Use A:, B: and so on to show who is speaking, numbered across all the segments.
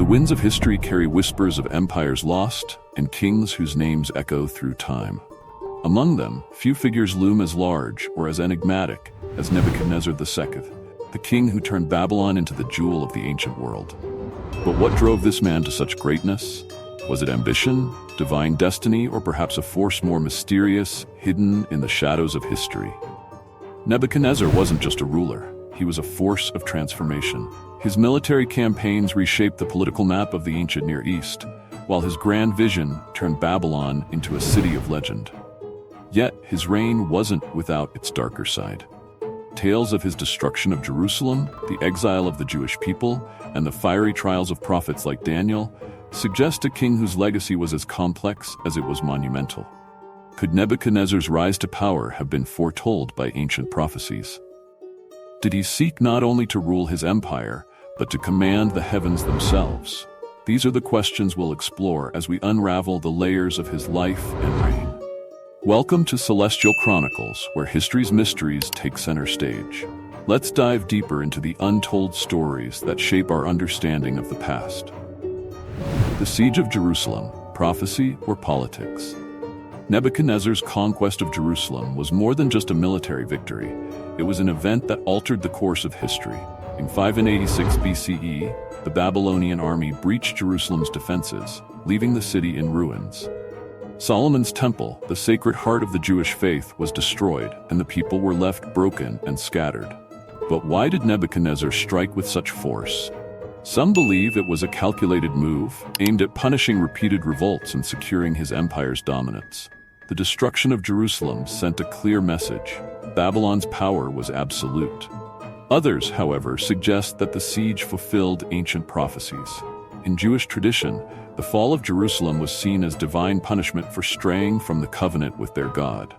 A: The winds of history carry whispers of empires lost and kings whose names echo through time. Among them, few figures loom as large or as enigmatic as Nebuchadnezzar II, the king who turned Babylon into the jewel of the ancient world. But what drove this man to such greatness? Was it ambition, divine destiny, or perhaps a force more mysterious, hidden in the shadows of history? Nebuchadnezzar wasn't just a ruler, he was a force of transformation. His military campaigns reshaped the political map of the ancient Near East, while his grand vision turned Babylon into a city of legend. Yet, his reign wasn't without its darker side. Tales of his destruction of Jerusalem, the exile of the Jewish people, and the fiery trials of prophets like Daniel suggest a king whose legacy was as complex as it was monumental. Could Nebuchadnezzar's rise to power have been foretold by ancient prophecies? Did he seek not only to rule his empire, but to command the heavens themselves? These are the questions we'll explore as we unravel the layers of his life and reign. Welcome to Celestial Chronicles, where history's mysteries take center stage. Let's dive deeper into the untold stories that shape our understanding of the past. The Siege of Jerusalem, prophecy or politics? Nebuchadnezzar's conquest of Jerusalem was more than just a military victory. It was an event that altered the course of history. In 586 BCE, the Babylonian army breached Jerusalem's defenses, leaving the city in ruins. Solomon's temple, the sacred heart of the Jewish faith, was destroyed, and the people were left broken and scattered. But why did Nebuchadnezzar strike with such force? Some believe it was a calculated move, aimed at punishing repeated revolts and securing his empire's dominance. The destruction of Jerusalem sent a clear message: Babylon's power was absolute. Others, however, suggest that the siege fulfilled ancient prophecies. In Jewish tradition, the fall of Jerusalem was seen as divine punishment for straying from the covenant with their God.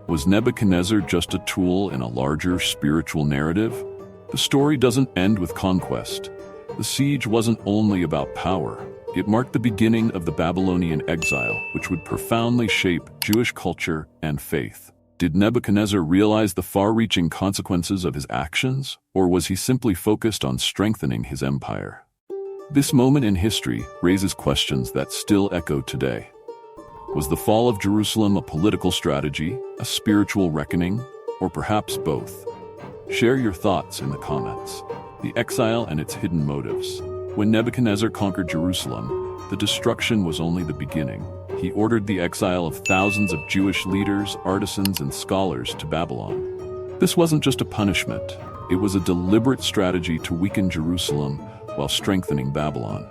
A: Was Nebuchadnezzar just a tool in a larger spiritual narrative? The story doesn't end with conquest. The siege wasn't only about power. It marked the beginning of the Babylonian exile, which would profoundly shape Jewish culture and faith. Did Nebuchadnezzar realize the far-reaching consequences of his actions, or was he simply focused on strengthening his empire? This moment in history raises questions that still echo today. Was the fall of Jerusalem a political strategy, a spiritual reckoning, or perhaps both? Share your thoughts in the comments. The exile and its hidden motives. When Nebuchadnezzar conquered Jerusalem, the destruction was only the beginning. He ordered the exile of thousands of Jewish leaders, artisans, and scholars to Babylon. This wasn't just a punishment. It was a deliberate strategy to weaken Jerusalem while strengthening Babylon.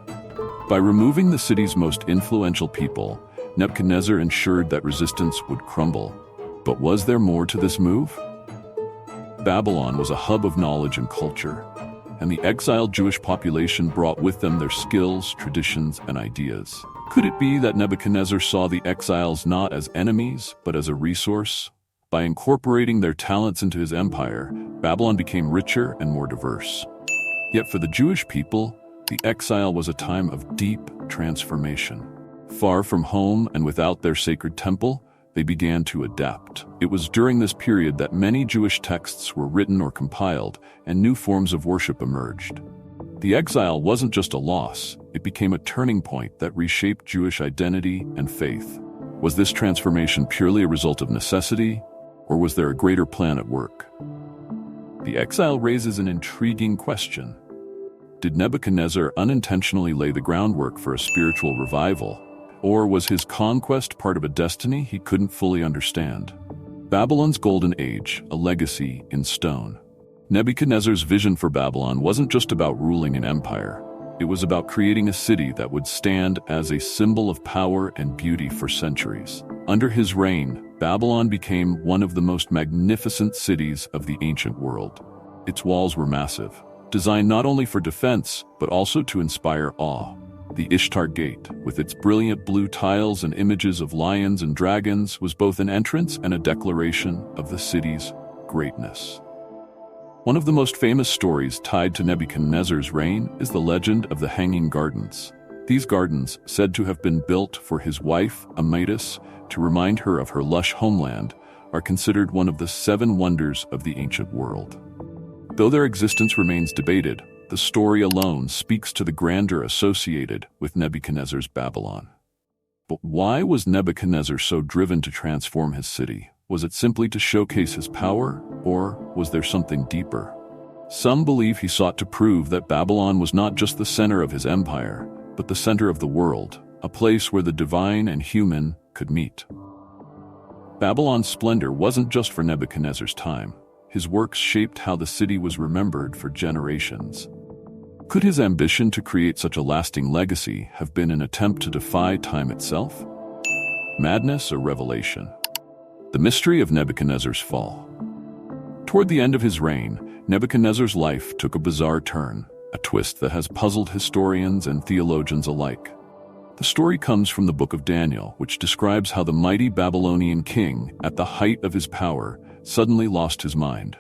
A: By removing the city's most influential people, Nebuchadnezzar ensured that resistance would crumble. But was there more to this move? Babylon was a hub of knowledge and culture, and the exiled Jewish population brought with them their skills, traditions, and ideas. Could it be that Nebuchadnezzar saw the exiles not as enemies, but as a resource? By incorporating their talents into his empire, Babylon became richer and more diverse. Yet for the Jewish people, the exile was a time of deep transformation. Far from home and without their sacred temple, they began to adapt. It was during this period that many Jewish texts were written or compiled, and new forms of worship emerged. The exile wasn't just a loss, it became a turning point that reshaped Jewish identity and faith. Was this transformation purely a result of necessity, or was there a greater plan at work? The exile raises an intriguing question. Did Nebuchadnezzar unintentionally lay the groundwork for a spiritual revival, or was his conquest part of a destiny he couldn't fully understand? Babylon's Golden Age, a legacy in stone. Nebuchadnezzar's vision for Babylon wasn't just about ruling an empire. It was about creating a city that would stand as a symbol of power and beauty for centuries. Under his reign, Babylon became one of the most magnificent cities of the ancient world. Its walls were massive, designed not only for defense, but also to inspire awe. The Ishtar Gate, with its brilliant blue tiles and images of lions and dragons, was both an entrance and a declaration of the city's greatness. One of the most famous stories tied to Nebuchadnezzar's reign is the legend of the Hanging Gardens. These gardens, said to have been built for his wife, Amytis, to remind her of her lush homeland, are considered one of the 7 wonders of the ancient world. Though their existence remains debated, the story alone speaks to the grandeur associated with Nebuchadnezzar's Babylon. But why was Nebuchadnezzar so driven to transform his city? Was it simply to showcase his power, or was there something deeper? Some believe he sought to prove that Babylon was not just the center of his empire, but the center of the world, a place where the divine and human could meet. Babylon's splendor wasn't just for Nebuchadnezzar's time. His works shaped how the city was remembered for generations. Could his ambition to create such a lasting legacy have been an attempt to defy time itself? Madness or revelation? The mystery of Nebuchadnezzar's fall. Toward the end of his reign, Nebuchadnezzar's life took a bizarre turn, a twist that has puzzled historians and theologians alike. The story comes from the book of Daniel, which describes how the mighty Babylonian king, at the height of his power, suddenly lost his mind.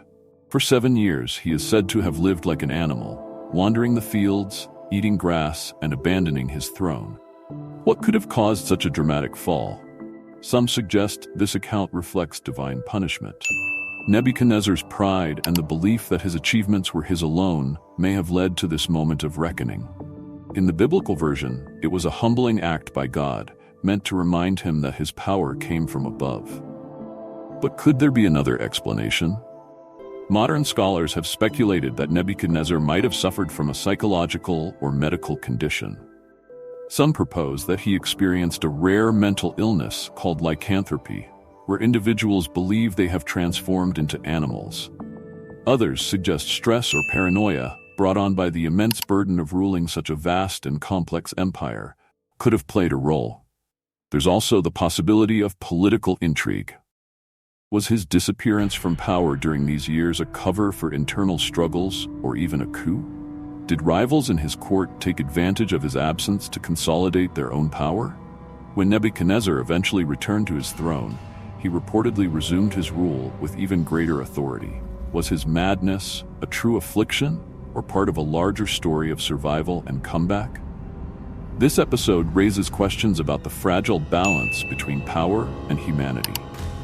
A: For 7 years, he is said to have lived like an animal, wandering the fields, eating grass, and abandoning his throne. What could have caused such a dramatic fall? Some suggest this account reflects divine punishment. Nebuchadnezzar's pride and the belief that his achievements were his alone may have led to this moment of reckoning. In the biblical version, it was a humbling act by God, meant to remind him that his power came from above. But could there be another explanation? Modern scholars have speculated that Nebuchadnezzar might have suffered from a psychological or medical condition. Some propose that he experienced a rare mental illness called lycanthropy, where individuals believe they have transformed into animals. Others suggest stress or paranoia, brought on by the immense burden of ruling such a vast and complex empire, could have played a role. There's also the possibility of political intrigue. Was his disappearance from power during these years a cover for internal struggles or even a coup? Did rivals in his court take advantage of his absence to consolidate their own power? When Nebuchadnezzar eventually returned to his throne, he reportedly resumed his rule with even greater authority. Was his madness a true affliction or part of a larger story of survival and comeback? This episode raises questions about the fragile balance between power and humanity.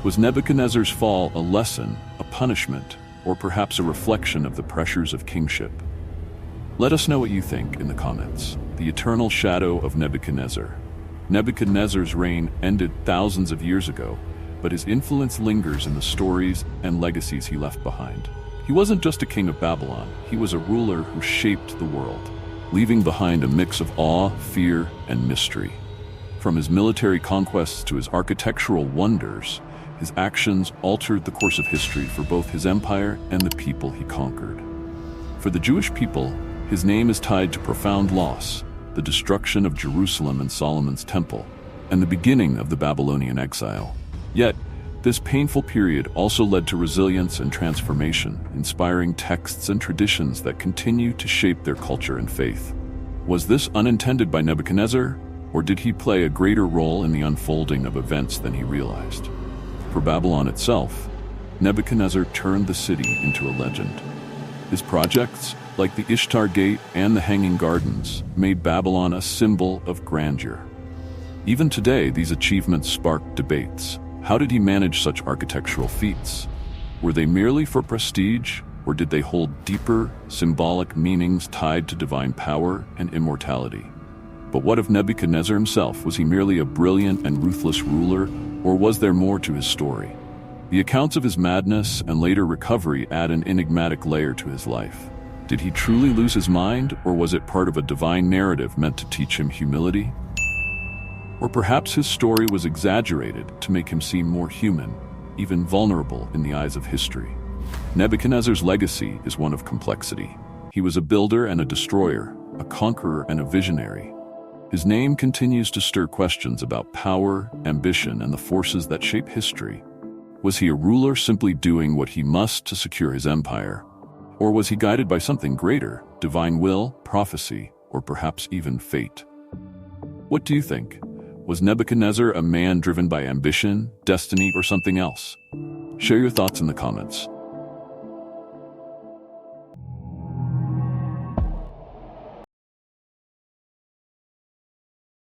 A: Was Nebuchadnezzar's fall a lesson, a punishment, or perhaps a reflection of the pressures of kingship? Let us know what you think in the comments. The eternal shadow of Nebuchadnezzar. Nebuchadnezzar's reign ended thousands of years ago, but his influence lingers in the stories and legacies he left behind. He wasn't just a king of Babylon, he was a ruler who shaped the world, leaving behind a mix of awe, fear, and mystery. From his military conquests to his architectural wonders, his actions altered the course of history for both his empire and the people he conquered. For the Jewish people, his name is tied to profound loss, the destruction of Jerusalem and Solomon's temple, and the beginning of the Babylonian exile. Yet, this painful period also led to resilience and transformation, inspiring texts and traditions that continue to shape their culture and faith. Was this unintended by Nebuchadnezzar, or did he play a greater role in the unfolding of events than he realized? For Babylon itself, Nebuchadnezzar turned the city into a legend. His projects, like the Ishtar Gate and the Hanging Gardens, made Babylon a symbol of grandeur. Even today, these achievements spark debates. How did he manage such architectural feats? Were they merely for prestige, or did they hold deeper, symbolic meanings tied to divine power and immortality? But what of Nebuchadnezzar himself? Was he merely a brilliant and ruthless ruler, or was there more to his story? The accounts of his madness and later recovery add an enigmatic layer to his life. Did he truly lose his mind, or was it part of a divine narrative meant to teach him humility? Or perhaps his story was exaggerated to make him seem more human, even vulnerable in the eyes of history. Nebuchadnezzar's legacy is one of complexity. He was a builder and a destroyer, a conqueror and a visionary. His name continues to stir questions about power, ambition, and the forces that shape history. Was he a ruler simply doing what he must to secure his empire? Or was he guided by something greater, divine will, prophecy, or perhaps even fate? What do you think? Was Nebuchadnezzar a man driven by ambition, destiny, or something else? Share your thoughts in the comments.